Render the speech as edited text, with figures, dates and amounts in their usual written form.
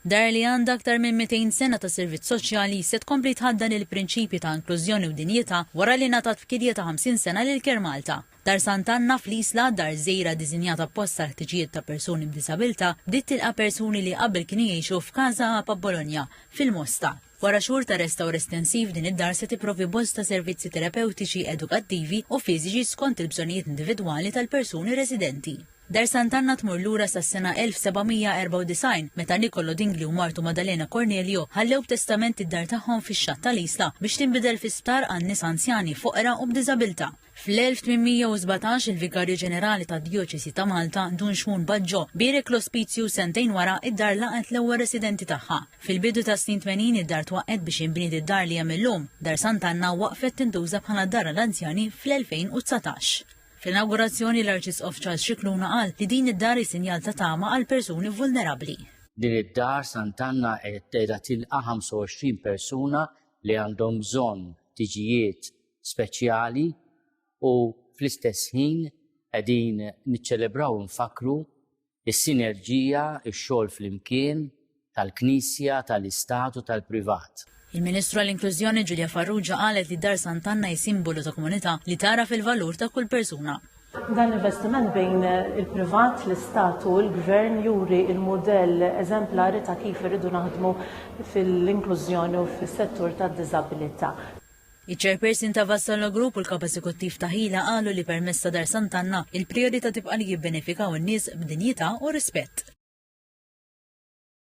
Dar li għandha aktar minn 200 sena ta' servizz soċjali se tkompli tħaddan il-prinċipji ta' inklużjoni u dinjità wara li ngħatat f'kidja ta' 50 sena lil Kir Malta. Dar Sant'Anna fl-Isla, dar żejra diżinjata apposta ħtiġijiet ta' persuni b'disabilità, bdiet tilqa' persuni li qabel kienu jgħixu f'Kasa pa' Bologna fil-Mosta. Wara xhur ta' restawr estensiv din id-dar se tipprovdi bosta servizzi terapeutiċi, edukattivi u fiżiċi skont il-bżonnijiet individwali tal-persuni residenti. Dar Sant'Anna tmur lura sas-sena 1794 meta Niccolo Dingli u Martu Maddalena Cornelio ħallew b'testament id-dar tagħhom fix-xatt tal-Isla biex tinbidel fi sptar għan nies anzjani foqra u b'diżabilità. Fl-1817 il-Vikarju Ġenerali tad-Djoċesi ta' Malta Dunxun Baġġo bierek l-ospizju sentejn wara id-dar laqgħet l-ewwel residenti tagħha. Fil-bidu ta' snin 80 id-dar twaqqet biex inbniet id-dar li hemm illum. Dar Sant'Anna waqfet tintuża bħala dar l-anzjani fl-2019. Fl-inaugurazzjoni l-Arċisqof Charles Scicluna qal li din id-dar sinjal ta' tama għal persuni vulnerabbli. Din id-dar Sant'Anna qiegħda tilqa' 25 persuna li għandhom bżonn tiġijiet speċjali u fl-istess ħin qegħdin niċċelebraw u nfakru is-sinerġija, ix-xogħol flimkien tal-Knisja, tal-Istat u tal-Privat. Il-Ministru għall-Inklużjoni Giulia Farrugia qalet li dar Sant'Anna simbolu ta' komunità li tara fil-valur ta' kull persuna. Dan l-investiment bejn il-privat, l-istat u l-gvern juri il-modell eżemplari ta' kif irridu naħdmu fil-inklużjoni u fis-settur tad-diżabilità. Il-Chairperson ta' Vassallo Group u l-kap eżekuttiv ta' Ħila qalu li permezz ta' dar Sant'Anna il-priorità tibqa' li jibbenefikaw in-nies b'dinjità u rispett.